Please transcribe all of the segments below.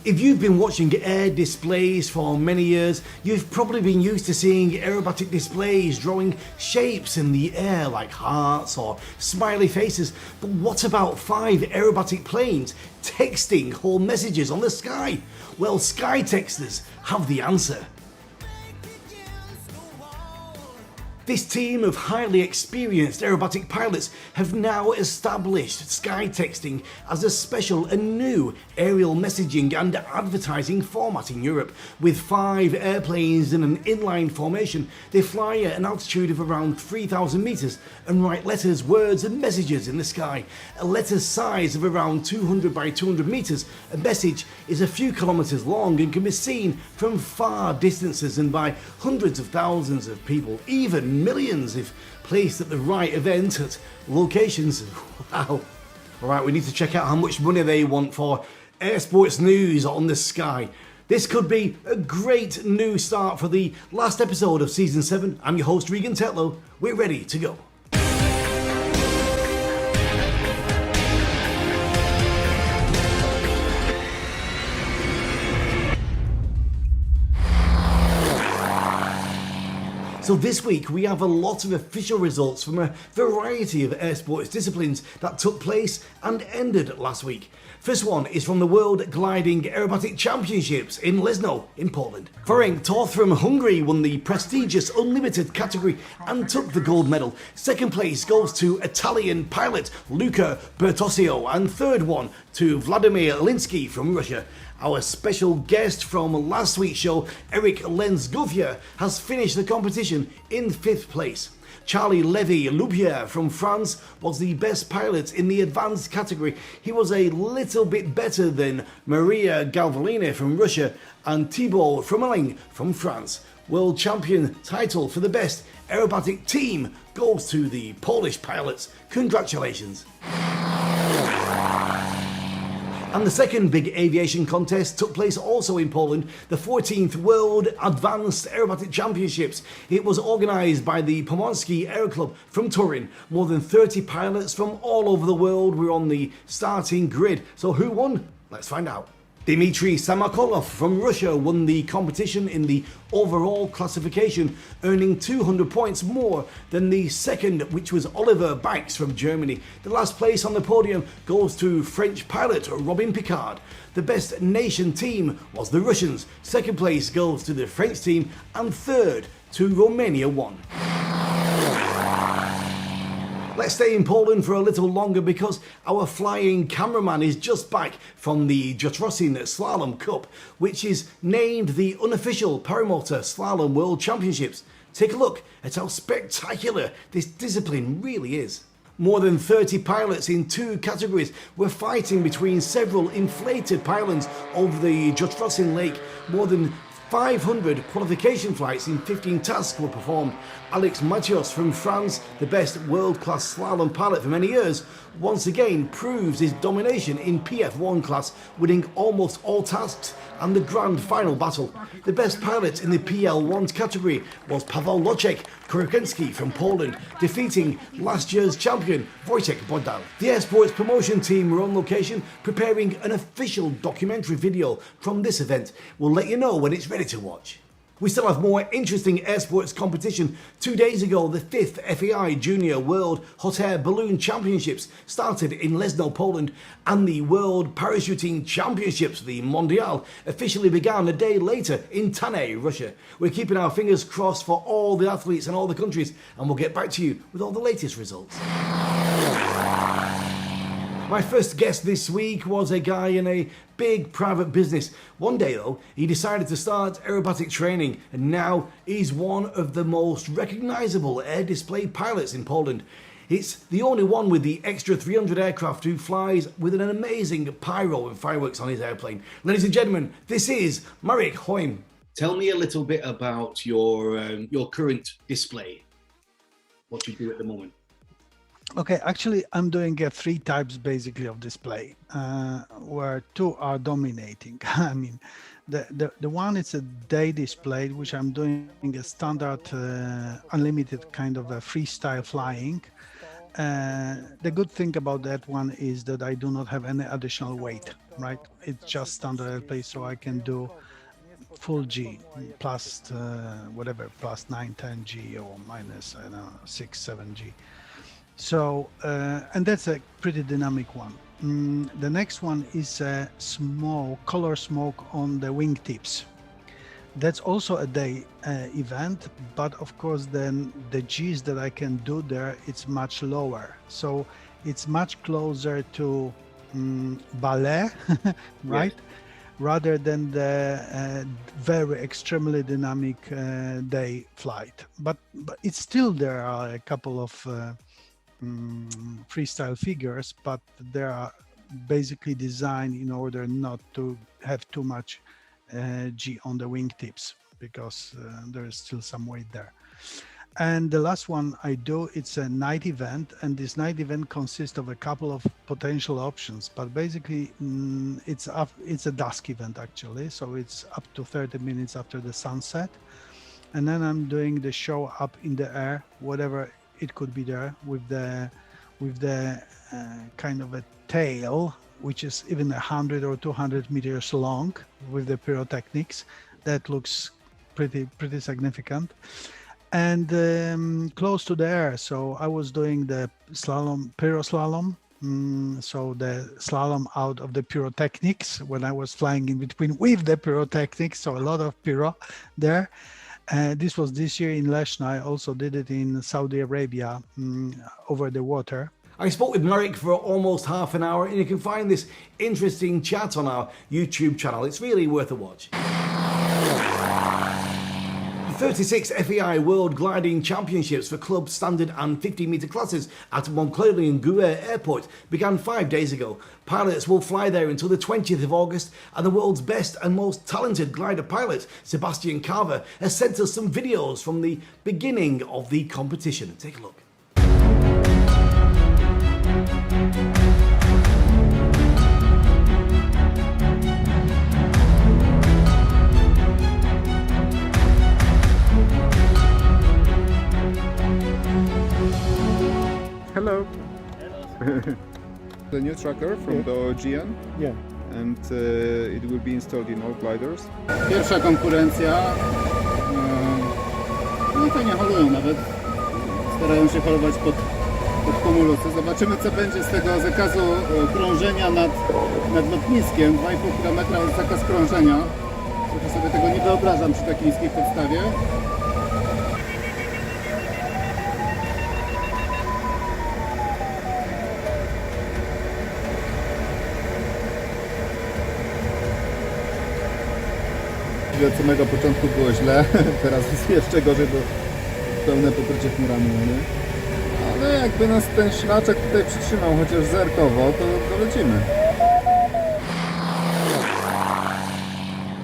If you've been watching air displays for many years, you've probably been used to seeing aerobatic displays drawing shapes in the air like hearts or smiley faces. But what about 5 aerobatic planes texting whole messages on the sky? Well, sky texters have the answer. This team of highly experienced aerobatic pilots have now established sky texting as a special and new aerial messaging and advertising format in Europe. With 5 airplanes in an inline formation, they fly at an altitude of around 3,000 meters and write letters, words and messages in the sky. A letter's size of around 200 by 200 meters, a message is a few kilometers long and can be seen from far distances and by hundreds of thousands of people, even millions if placed at the right event at locations. Wow. Alright, we need to check out how much money they want for air sports news on the sky. This could be a great new start for the last episode of Season 7. I'm your host, REGAN TETLOW. We're ready to go. So this week we have a lot of official results from a variety of air sports disciplines that took place and ended last week. First one is from the World Gliding Aerobatic Championships in Leszno in Poland. Ferenc Torth from Hungary won the prestigious unlimited category and took the gold medal. Second place goes to Italian pilot Luca Bertosio and third one to Vladimir Linsky from Russia. Our special guest from last week's show, Eric Lens-Gouffier, has finished the competition in 5th place. Charlie Levy-Loubier from France was the best pilot in the advanced category. He was a little bit better than Maria Galvolini from Russia and Thibaut Frumeling from France. World champion title for the best aerobatic team goes to the Polish pilots. Congratulations. And the second big aviation contest took place also in Poland, the 14th World Advanced Aerobatic Championships. It was organised by the Pomorski Aero Club from Turin. More than 30 pilots from all over the world were on the starting grid. So who won? Let's find out. Dmitry Samakolov from Russia won the competition in the overall classification, earning 200 points more than the second, which was Oliver Banks from Germany. The last place on the podium goes to French pilot Robin Picard. The best nation team was the Russians. Second place goes to the French team and third to Romania won. Let's stay in Poland for a little longer because our flying cameraman is just back from the Jacqueline Slalom Cup, which is named the unofficial Paramotor Slalom World Championships. Take a look at how spectacular this discipline really is. More than 30 pilots in 2 categories were fighting between several inflated pylons over the Jacqueline Lake. More than 500 qualification flights in 15 tasks were performed. Alex Mathios from France, the best world-class slalom pilot for many years, once again proves his domination in PF1 class, winning almost all tasks and the grand final battle. The best pilot in the PL1 category was Paweł Loczek Korkensky from Poland, defeating last year's champion Wojciech Bodal. The Air Sports promotion team were on location preparing an official documentary video from this event. We'll let you know when it's ready to watch. We still have more interesting air sports competition. 2 days ago, the 5th FAI Junior World Hot Air Balloon Championships started in Leszno, Poland, and the World Parachuting Championships, the Mondial, officially began a day later in Tanay, Russia. We're keeping our fingers crossed for all the athletes and all the countries, and we'll get back to you with all the latest results. My first guest this week was a guy in a big private business. One day though, he decided to start aerobatic training and now he's one of the most recognisable air display pilots in Poland. It's the only one with the extra 300 aircraft who flies with an amazing pyro and fireworks on his airplane. Ladies and gentlemen, this is Marek Hoym. Tell me a little bit about your current display, what you do at the moment. Okay, actually, I'm doing 3 types basically of display, where 2 are dominating. I mean, the one is a day display, which I'm doing a standard unlimited kind of a freestyle flying. The good thing about that one is that I do not have any additional weight, right? It's just standard airplane, so I can do full G plus whatever, plus 9, 10 G or minus, I don't know, 6, 7 G. So, and that's a pretty dynamic one. The next one is a color smoke on the wingtips. That's also a day event, but of course then the G's that I can do there, it's much lower. So it's much closer to ballet, right? Yes. Rather than the very extremely dynamic day flight. But it's still, there are a couple of freestyle figures, but they are basically designed in order not to have too much G on the wingtips, because there is still some weight there. And the last one I do, it's a night event, and this night event consists of a couple of potential options, but basically it's a dusk event actually, so it's up to 30 minutes after the sunset, and then I'm doing the show up in the air, whatever it could be there, with the kind of a tail, which is even 100 or 200 meters long, with the pyrotechnics. That looks pretty significant. And close to the air, so I was doing the pyro slalom, so the slalom out of the pyrotechnics when I was flying in between with the pyrotechnics, so a lot of pyro there. This was this year in Leshna. I also did it in Saudi Arabia, over the water. I spoke with Marek for almost half an hour, and you can find this interesting chat on our YouTube channel. It's really worth a watch. The 36 FEI World Gliding Championships for club, standard and 50-metre classes at Moncler-Gouet Airport began 5 days ago. Pilots will fly there until the 20th of August, and the world's best and most talented glider pilot, Sebastian Carver, has sent us some videos from the beginning of the competition. Take a look. Hello. The new tracker from the REGAN. Yeah. And it will be installed in all gliders. Pierwsza konkurencja. No to nie holują nawet. Starają się holować pod kumulusy. Zobaczymy, co będzie z tego zakazu krążenia nad lotniskiem. 2,5 km jest zakaz krążenia. Trochę sobie tego nie wyobrażam przy takiej niskiej podstawie. Od samego początku było źle, teraz jest jeszcze gorzej, bo pełne pokrycie chmurami, nie? Ale jakby nas ten szlaczek tutaj przytrzymał chociaż zerkowo, to dolecimy.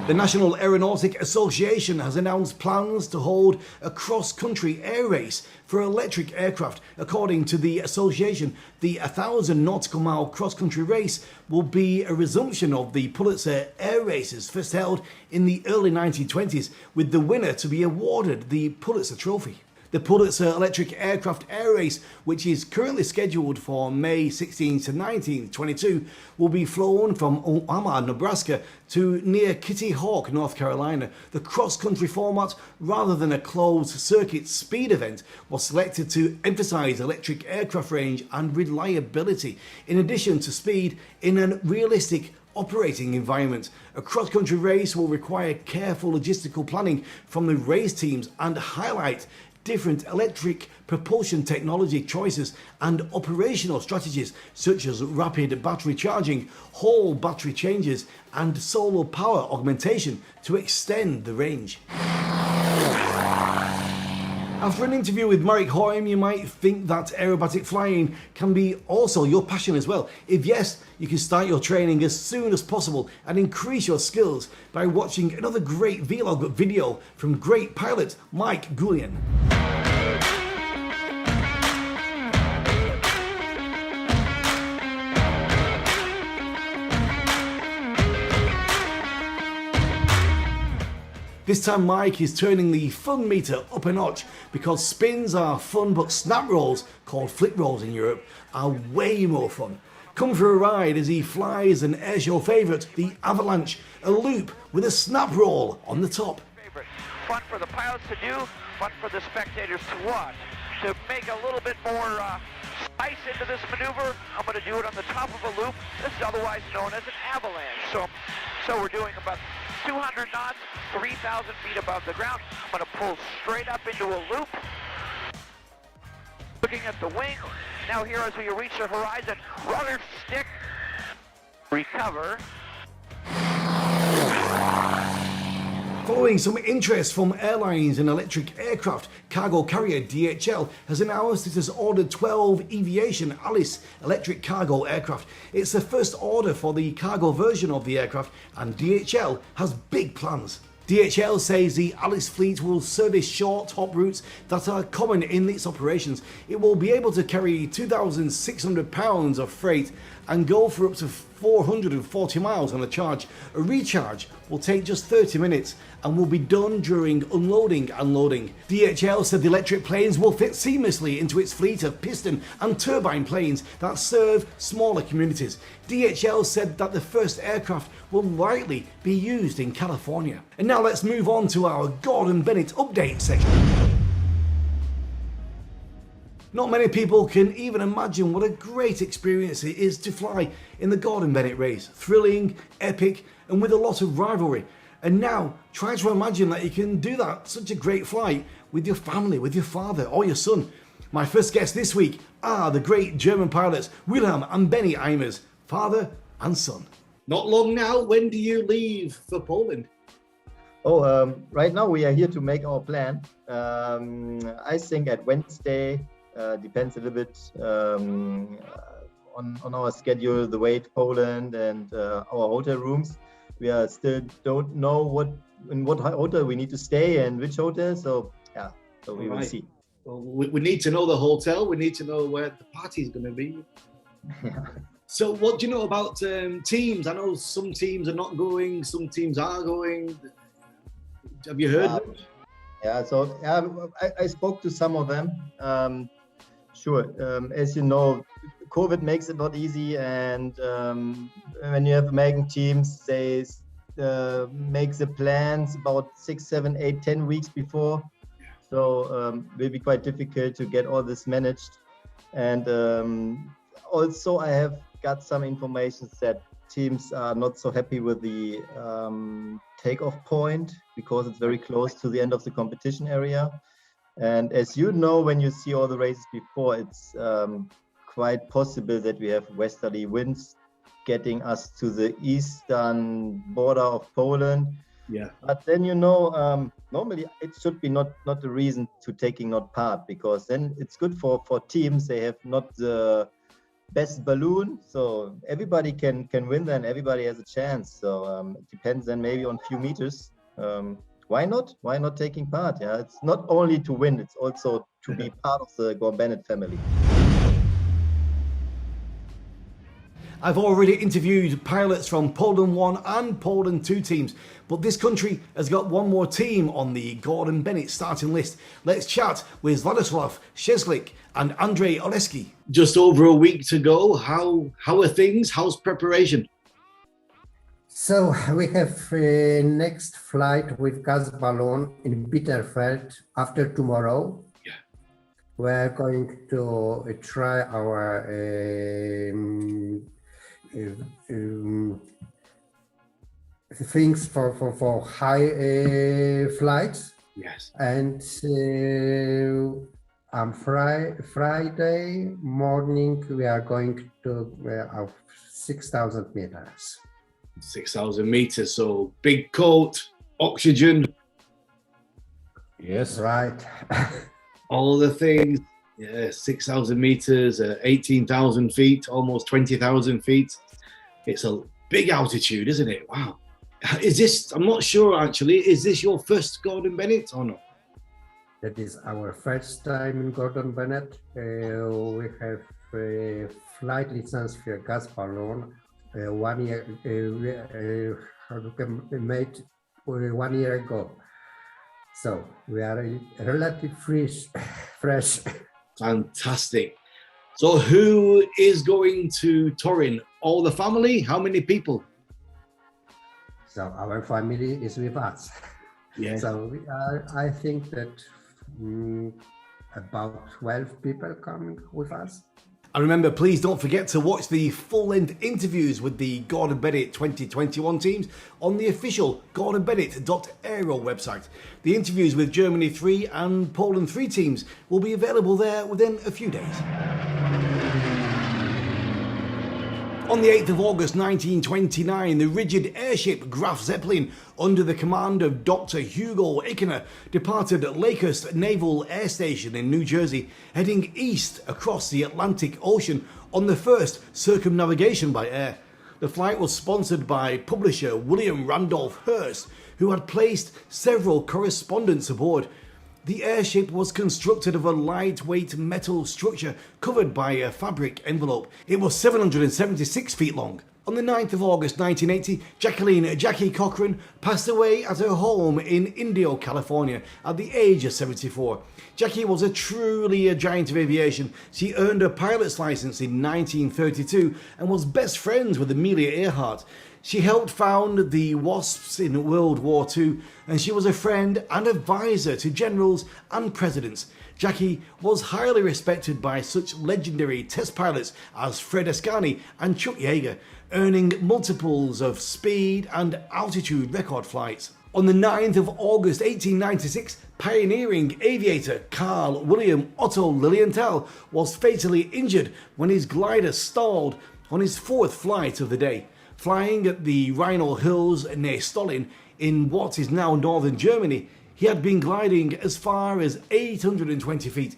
The National Aeronautic Association has announced plans to hold a cross-country air race for electric aircraft. According to the association, the 1,000 nautical mile cross-country race will be a resumption of the Pulitzer air races first held in the early 1920s, with the winner to be awarded the Pulitzer Trophy. The Pulitzer Electric Aircraft Air Race, which is currently scheduled for May 16 to 19, 22, will be flown from Omaha, Nebraska to near Kitty Hawk, North Carolina. The cross-country format, rather than a closed-circuit speed event, was selected to emphasize electric aircraft range and reliability, in addition to speed in a realistic operating environment. A cross-country race will require careful logistical planning from the race teams and highlight different electric propulsion technology choices and operational strategies such as rapid battery charging, whole battery changes and solar power augmentation to extend the range. After an interview with Marek Hoym, you might think that aerobatic flying can be also your passion as well. If yes, you can start your training as soon as possible and increase your skills by watching another great vlog video from great pilot Mike Goulian. This time Mike is turning the fun meter up a notch because spins are fun, but snap rolls, called flip rolls in Europe, are way more fun. Come for a ride as he flies an airshow favourite, the Avalanche, a loop with a snap roll on the top. Fun for the pilots to do, fun for the spectators to watch. To make a little bit more spice into this maneuver, I'm going to do it on the top of a loop. This is otherwise known as an avalanche. So we're doing about 200 knots, 3,000 feet above the ground. I'm going to pull straight up into a loop. Looking at the wing. Now here as we reach the horizon, rudder stick, recover. Following some interest from airlines in electric aircraft, cargo carrier DHL has announced it has ordered 12 Aviation Alice electric cargo aircraft. It's the first order for the cargo version of the aircraft, and DHL has big plans. DHL says the Alice fleet will service short hop routes that are common in its operations. It will be able to carry 2,600 pounds of freight and go for up to 440 miles on a charge. A recharge will take just 30 minutes and will be done during unloading and loading. DHL said the electric planes will fit seamlessly into its fleet of piston and turbine planes that serve smaller communities. DHL said that the first aircraft will likely be used in California. And now let's move on to our Gordon Bennett update section. Not many people can even imagine what a great experience it is to fly in the Gordon Bennett race. Thrilling, epic, and with a lot of rivalry. And now, try to imagine that you can do that, such a great flight, with your family, with your father or your son. My first guests this week are the great German pilots Wilhelm and Benny Eimers, father and son. Not long now, when do you leave for Poland? Right now we are here to make our plan. I think at Wednesday, depends a little bit on our schedule, the way to Poland and our hotel rooms. We are still don't know in what hotel we need to stay and which hotel. So we will see. Well, we need to know the hotel. We need to know where the party is going to be. Yeah. So what do you know about teams? I know some teams are not going, some teams are going. Have you heard? I spoke to some of them. Sure. As you know, COVID makes it not easy, and when you have American teams, they make the plans about 6, 7, 8, 10 weeks before. So it will be quite difficult to get all this managed. And also, I have got some information that teams are not so happy with the takeoff point because it's very close to the end of the competition area. And as you know, when you see all the races before, it's quite possible that we have westerly winds getting us to the eastern border of Poland. Yeah. But then, normally it should be not a reason to taking not part, because then it's good for teams. They have not the best balloon, so everybody can win, then everybody has a chance. So it depends then maybe on few meters. Why not taking part? Yeah, it's not only to win, it's also to be part of the Gordon Bennett family. I've already interviewed pilots from Poland 1 and Poland 2 teams, but this country has got one more team on the Gordon Bennett starting list. Let's chat with Władysław Szczeslik and Andrzej Oleski. Just over a week to go. How are things? How's preparation? So we have next flight with gas balloon in Bitterfeld after tomorrow. Yeah. We're going to try our things for high flights. Yes. And on Friday morning we are going to 6,000 meters. 6,000 meters, so big coat, oxygen. Yes. Right. All the things. Yeah, 6,000 meters, 18,000 feet, almost 20,000 feet. It's a big altitude, isn't it? Wow. Is this, I'm not sure actually, is this your first Gordon Bennett or not? That is our first time in Gordon Bennett. We have a flight license for gas balloon. 1 year, made 1 year ago. So we are relatively fresh. Fantastic. So who is going to Turin? All the family? How many people? So our family is with us. Yeah. So we are, I think that about 12 people coming with us. And remember, please don't forget to watch the full-length interviews with the Gordon Bennett 2021 teams on the official gordonbennett.aero website. The interviews with Germany 3 and Poland 3 teams will be available there within a few days. On the 8th of August 1929, the rigid airship Graf Zeppelin, under the command of Dr. Hugo Ekener, departed Lakehurst Naval Air Station in New Jersey, heading east across the Atlantic Ocean on the first circumnavigation by air. The flight was sponsored by publisher William Randolph Hearst, who had placed several correspondents aboard. The airship was constructed of a lightweight metal structure covered by a fabric envelope. It was 776 feet long. On the 9th of August 1980, Jackie Cochrane passed away at her home in Indio, California at the age of 74. Jackie was truly a giant of aviation. She earned her pilot's license in 1932 and was best friends with Amelia Earhart. She helped found the Wasps in World War II, and she was a friend and advisor to generals and presidents. Jackie was highly respected by such legendary test pilots as Fred Ascani and Chuck Yeager, earning multiples of speed and altitude record flights. On the 9th of August 1896, pioneering aviator Carl William Otto Lilienthal was fatally injured when his glider stalled on his fourth flight of the day. Flying at the Rheinal Hills near Stolin in what is now northern Germany, he had been gliding as far as 820 feet.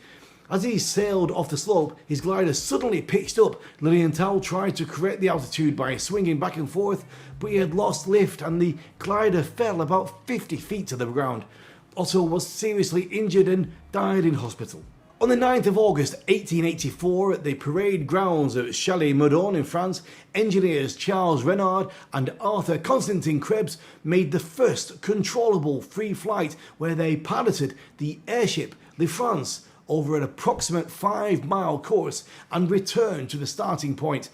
As he sailed off the slope, his glider suddenly pitched up. Lilienthal tried to correct the altitude by swinging back and forth, but he had lost lift and the glider fell about 50 feet to the ground. Otto was seriously injured and died in hospital. On the 9th of August 1884, at the parade grounds of Chalet Meudon in France, engineers Charles Renard and Arthur Constantin Krebs made the first controllable free flight where they piloted the airship Le France over an approximate 5-mile course and returned to the starting point.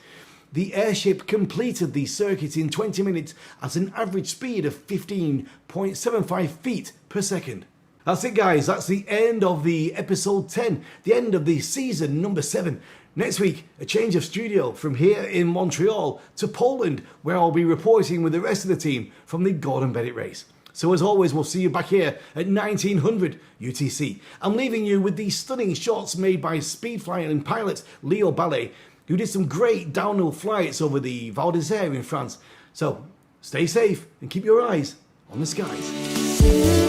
The airship completed the circuit in 20 minutes at an average speed of 15.75 feet per second. That's it, guys. That's the end of the episode 10, the end of the season number 7. Next week, a change of studio from here in Montreal to Poland, where I'll be reporting with the rest of the team from the Gordon Bennett race. So as always, we'll see you back here at 1900 UTC. I'm leaving you with these stunning shots made by speed flying pilot Leo Ballet, who did some great downhill flights over the Val d'Isère in France. So stay safe and keep your eyes on the skies.